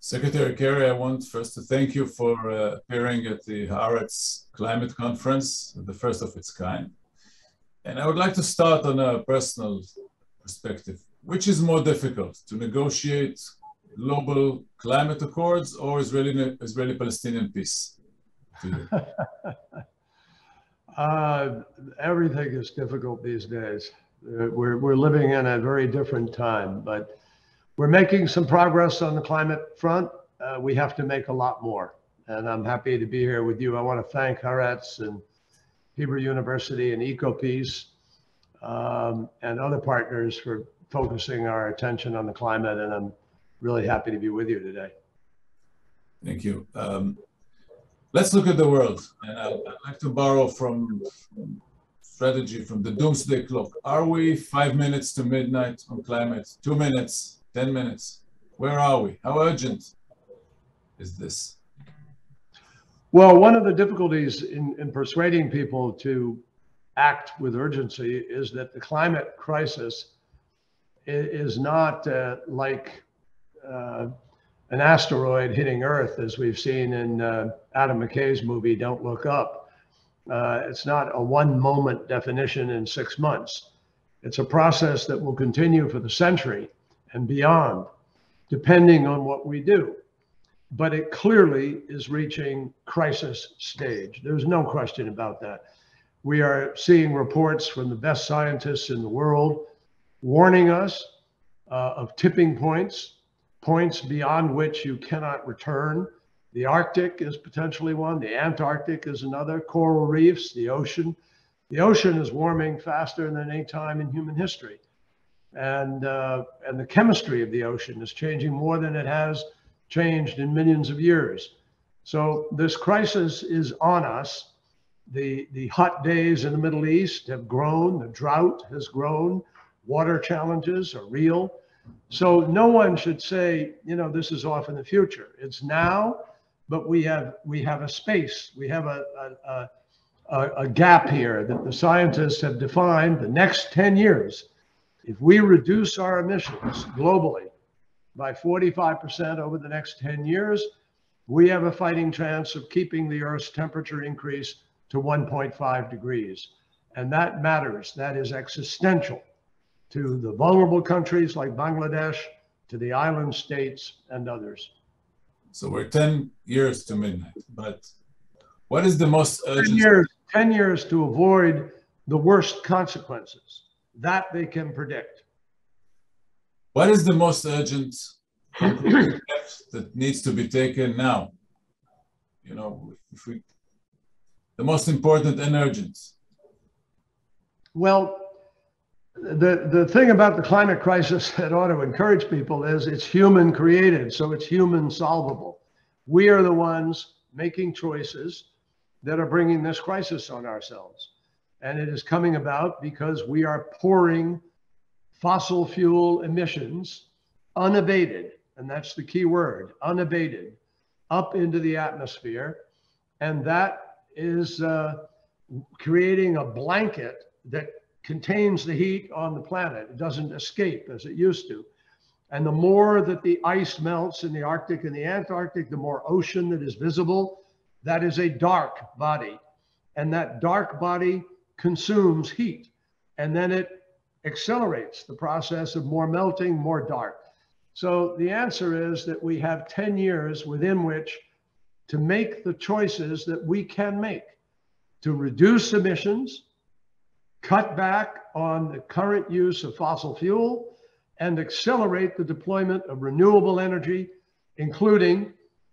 Secretary Kerry, I want first to thank you for appearing at the Haaretz climate conference, the first of its kind. And I would like to start on a personal perspective. Which is more difficult, to negotiate global climate accords or Israeli-Palestinian peace? Everything is difficult these days. We're living in a very different time, but we're making some progress on the climate front. We have to make a lot more, and I'm happy to be here with you. I want to thank Haaretz and Hebrew University and EcoPeace and other partners for focusing our attention on the climate, and I'm really happy to be with you today. Thank you. Let's look at the world, and I'd like to borrow from strategy from the doomsday clock. Are we 5 minutes to midnight on climate? 2 minutes? 10 minutes? Where are we? How urgent is this? Well, one of the difficulties in persuading people to act with urgency is that the climate crisis is not like an asteroid hitting Earth, as we've seen in Adam McKay's movie, Don't Look Up. It's not a one-moment definition in 6 months. It's a process that will continue for the century and beyond, depending on what we do. But it clearly is reaching crisis stage. There's no question about that. We are seeing reports from the best scientists in the world warning us of tipping points, points beyond which you cannot return. The Arctic is potentially one, the Antarctic is another, coral reefs, the ocean. The ocean is warming faster than any time in human history. And the chemistry of the ocean is changing more than it has changed in millions of years. So this crisis is on us. The hot days in the Middle East have grown, the drought has grown, water challenges are real. So no one should say, you know, this is off in the future. It's now, but we have a space, we have a gap here that the scientists have defined. The next 10 years, if we reduce our emissions globally by 45% over the next 10 years, we have a fighting chance of keeping the Earth's temperature increase to 1.5 degrees. And that matters. That is existential to the vulnerable countries like Bangladesh, to the island states and others. So we're 10 years to midnight, but what is the most urgent? 10 years to avoid the worst consequences. That they can predict. What is the most urgent step that needs to be taken now? You know, the most important and urgent. Well, the thing about the climate crisis that ought to encourage people is it's human created, so it's human solvable. We are the ones making choices that are bringing this crisis on ourselves. And it is coming about because we are pouring fossil fuel emissions unabated, and that's the key word, unabated, up into the atmosphere. And that is creating a blanket that contains the heat on the planet. It doesn't escape as it used to. And the more that the ice melts in the Arctic and the Antarctic, the more ocean that is visible. That is a dark body. And that dark body consumes heat. And then it accelerates the process of more melting, more dark. So the answer is that we have 10 years within which to make the choices that we can make to reduce emissions, cut back on the current use of fossil fuel, and accelerate the deployment of renewable energy, including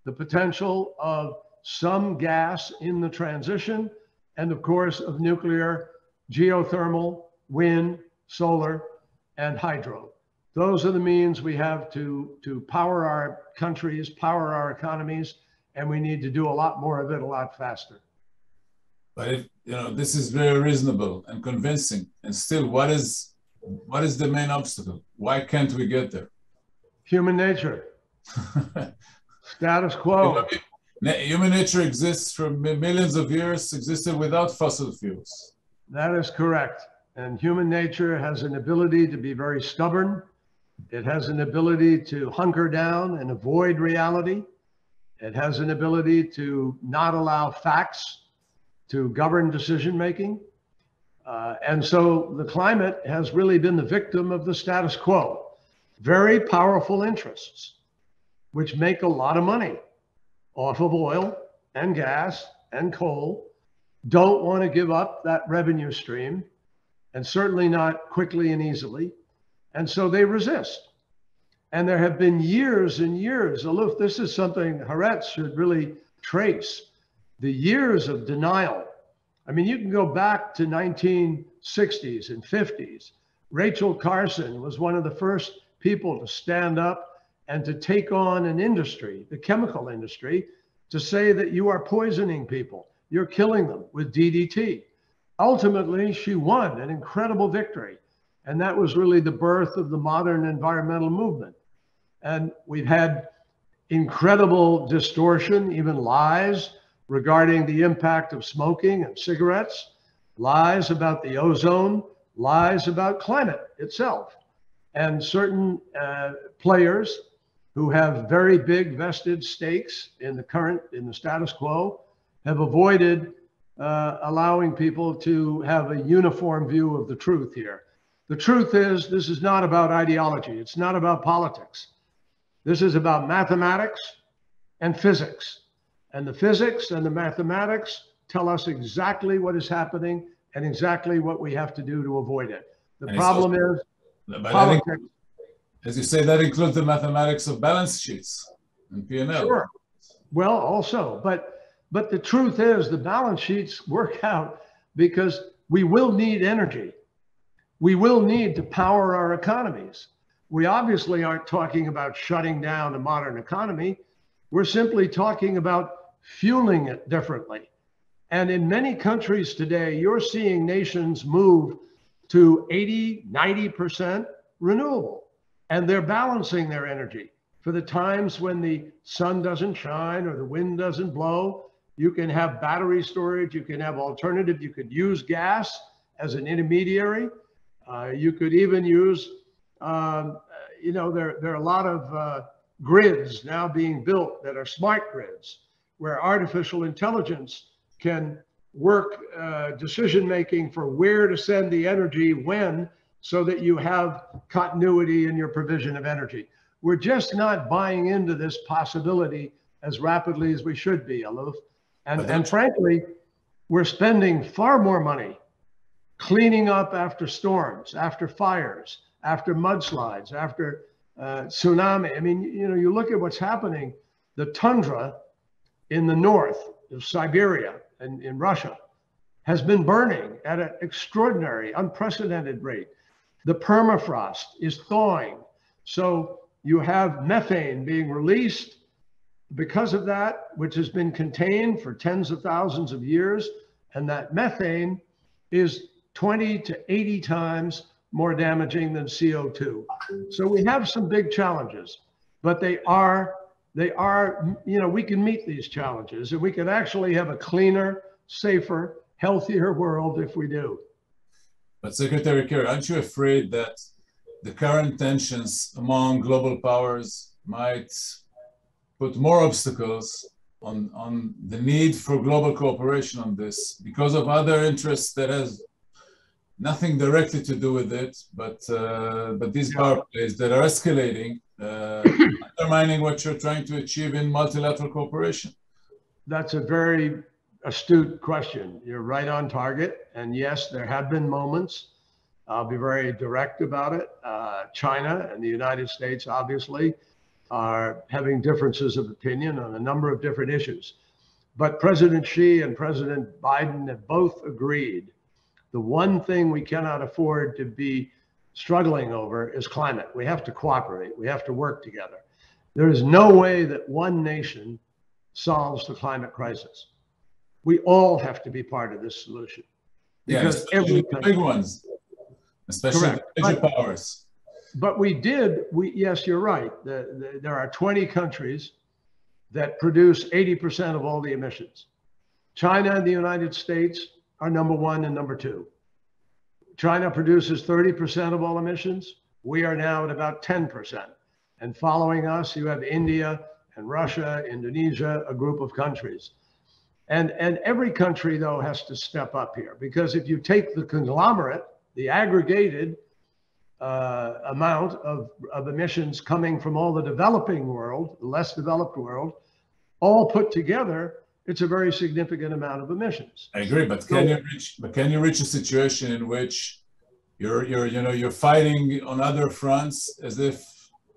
the potential of some gas in the transition, and of course of nuclear, geothermal, wind, solar, and hydro. Those are the means we have to power our countries, power our economies, and we need to do a lot more of it a lot faster. But if, you know, this is very reasonable and convincing, and still, what is the main obstacle? Why can't we get there? Human nature. Status quo. Human nature exists for millions of years, existed without fossil fuels. That is correct. And human nature has an ability to be very stubborn, It has an ability to hunker down and avoid reality. It has an ability to not allow facts to govern decision-making. And so the climate has really been the victim of the status quo. Very powerful interests, which make a lot of money off of oil and gas and coal, don't want to give up that revenue stream, and certainly not quickly and easily. And so they resist. And there have been years and years, Aluf, this is something Haaretz should really trace, the years of denial. I mean, you can go back to 1960s and 50s. Rachel Carson was one of the first people to stand up and to take on an industry, the chemical industry, to say that you are poisoning people, you're killing them with DDT. Ultimately, she won an incredible victory. And that was really the birth of the modern environmental movement. And we've had incredible distortion, even lies regarding the impact of smoking and cigarettes, lies about the ozone, lies about climate itself. And certain players who have very big vested stakes in the status quo have avoided allowing people to have a uniform view of the truth here. The truth is, this is not about ideology. It's not about politics. This is about mathematics and physics. And the physics and the mathematics tell us exactly what is happening and exactly what we have to do to avoid it. The problem is politics. As you say, that includes the mathematics of balance sheets and P&L. Sure. Well, also, but the truth is the balance sheets work out because we will need energy. We will need to power our economies. We obviously aren't talking about shutting down a modern economy. We're simply talking about fueling it differently. And in many countries today, you're seeing nations move to 80, 90% renewable. And they're balancing their energy. For the times when the sun doesn't shine or the wind doesn't blow, you can have battery storage, you can have alternative, you could use gas as an intermediary. You could even use, there are a lot of grids now being built that are smart grids, where artificial intelligence can work decision-making for where to send the energy when, so that you have continuity in your provision of energy. We're just not buying into this possibility as rapidly as we should be, Aluf. And frankly, we're spending far more money cleaning up after storms, after fires, after mudslides, after tsunami. I mean, you look at what's happening, the tundra in the north of Siberia and in Russia has been burning at an extraordinary, unprecedented rate. The permafrost is thawing. So you have methane being released because of that, which has been contained for tens of thousands of years. And that methane is 20 to 80 times more damaging than CO2. So we have some big challenges, but they are, we can meet these challenges, and we can actually have a cleaner, safer, healthier world if we do. But Secretary Kerry, aren't you afraid that the current tensions among global powers might put more obstacles on the need for global cooperation on this because of other interests that has nothing directly to do with it, but these power plays that are escalating, undermining what you're trying to achieve in multilateral cooperation? That's a very astute question. You're right on target. And yes, there have been moments. I'll be very direct about it. China and the United States obviously are having differences of opinion on a number of different issues. But President Xi and President Biden have both agreed the one thing we cannot afford to be struggling over is climate. We have to cooperate. We have to work together. There is no way that one nation solves the climate crisis. We all have to be part of this solution. Because every country, big ones, especially the major powers. But yes, you're right. There are 20 countries that produce 80% of all the emissions. China and the United States are number one and number two. China produces 30% of all emissions. We are now at about 10%. And following us, you have India and Russia, Indonesia, a group of countries. And every country, though, has to step up here, because if you take the conglomerate, the aggregated amount of emissions coming from all the developing world, the less developed world, all put together, it's a very significant amount of emissions. I agree, but can you reach a situation in which you're fighting on other fronts as if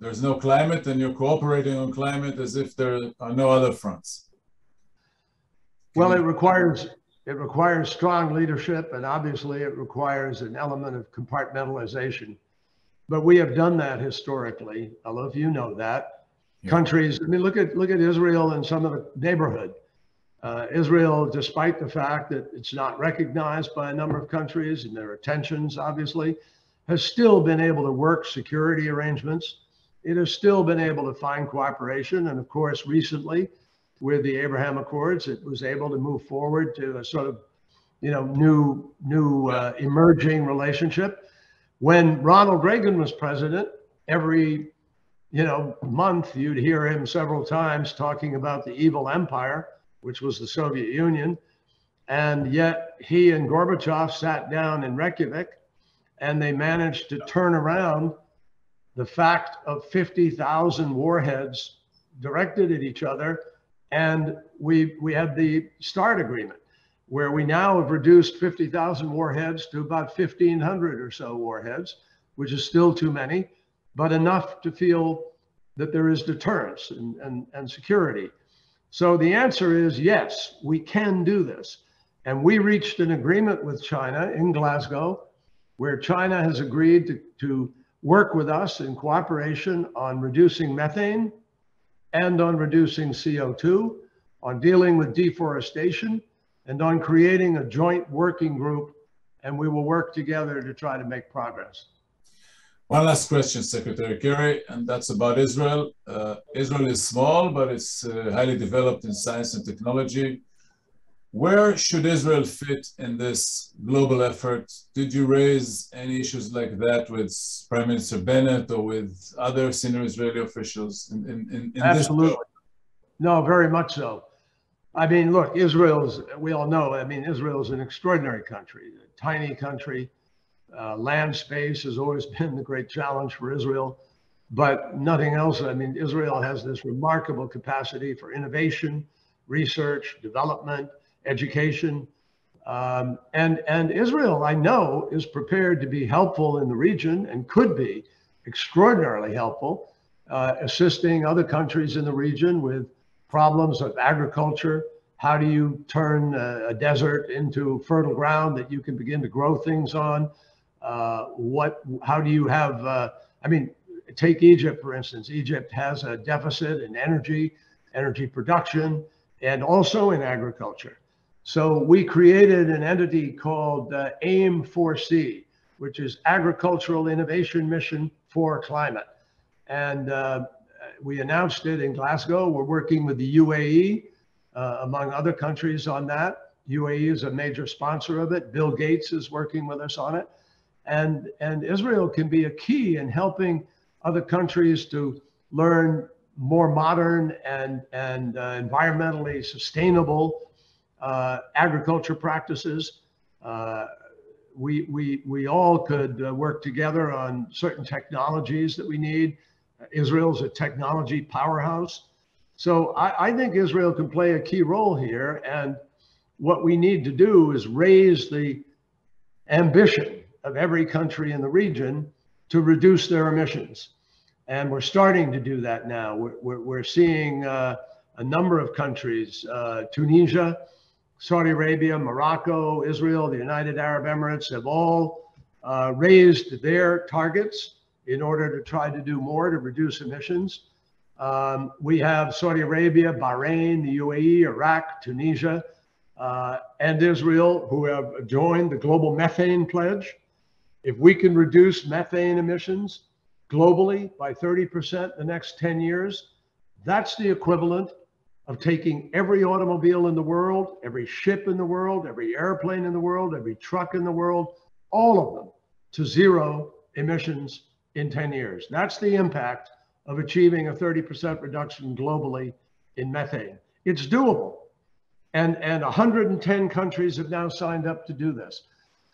there's no climate, and you're cooperating on climate as if there are no other fronts? Well, it requires strong leadership, and obviously it requires an element of compartmentalization. But we have done that historically. Eluf, you know that. Yeah. Countries, I mean, look at Israel and some of the neighborhood. Israel, despite the fact that it's not recognized by a number of countries, and there are tensions, obviously, has still been able to work security arrangements. It has still been able to find cooperation. And of course, recently, with the Abraham Accords, it was able to move forward to a sort of, new emerging relationship. When Ronald Reagan was president, every, month, you'd hear him several times talking about the evil empire, which was the Soviet Union. And yet he and Gorbachev sat down in Reykjavik, and they managed to turn around the fact of 50,000 warheads directed at each other. And we had the START agreement, where we now have reduced 50,000 warheads to about 1,500 or so warheads, which is still too many, but enough to feel that there is deterrence and security. So the answer is yes, we can do this. And we reached an agreement with China in Glasgow, where China has agreed to work with us in cooperation on reducing methane and on reducing CO2, on dealing with deforestation, and on creating a joint working group. And we will work together to try to make progress. One last question, Secretary Kerry, and that's about Israel. Israel is small, but it's highly developed in science and technology. Where should Israel fit in this global effort? Did you raise any issues like that with Prime Minister Bennett or with other senior Israeli officials in Absolutely. this? No, very much so. I mean, look, we all know, Israel is an extraordinary country, a tiny country. Land space has always been the great challenge for Israel, but nothing else. Israel has this remarkable capacity for innovation, research, development, education. And Israel, I know, is prepared to be helpful in the region and could be extraordinarily helpful, assisting other countries in the region with problems of agriculture. How do you turn a desert into fertile ground that you can begin to grow things on? How do you have, take Egypt, for instance. Egypt has a deficit in energy production, and also in agriculture. So we created an entity called AIM-4C, which is Agricultural Innovation Mission for Climate. And we announced it in Glasgow. We're working with the UAE, among other countries on that. UAE is a major sponsor of it. Bill Gates is working with us on it. And Israel can be a key in helping other countries to learn more modern and environmentally sustainable agriculture practices. We all could work together on certain technologies that we need. Israel's a technology powerhouse. So I think Israel can play a key role here. And what we need to do is raise the ambition of every country in the region to reduce their emissions. And we're starting to do that now. We're seeing a number of countries, Tunisia, Saudi Arabia, Morocco, Israel, the United Arab Emirates have all raised their targets in order to try to do more to reduce emissions. We have Saudi Arabia, Bahrain, the UAE, Iraq, Tunisia, and Israel, who have joined the Global Methane Pledge. If we can reduce methane emissions globally by 30% the next 10 years, that's the equivalent of taking every automobile in the world, every ship in the world, every airplane in the world, every truck in the world, all of them to zero emissions in 10 years. That's the impact of achieving a 30% reduction globally in methane. It's doable. And 110 countries have now signed up to do this.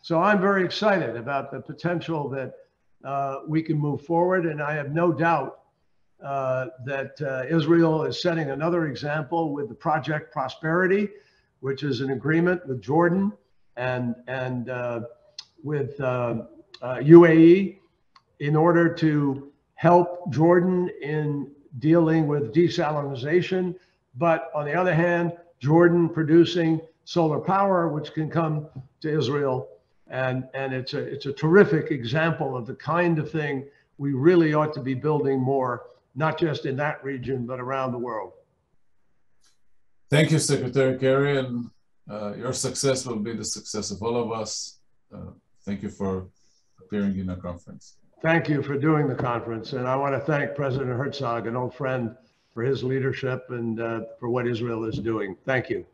So I'm very excited about the potential that we can move forward. And I have no doubt that Israel is setting another example with the Project Prosperity, which is an agreement with Jordan and with UAE in order to help Jordan in dealing with desalination. But on the other hand, Jordan producing solar power, which can come to Israel. And it's a terrific example of the kind of thing we really ought to be building more, not just in that region, but around the world. Thank you, Secretary Kerry, and your success will be the success of all of us. Thank you for appearing in our conference. Thank you for doing the conference. And I want to thank President Herzog, an old friend, for his leadership and for what Israel is doing. Thank you.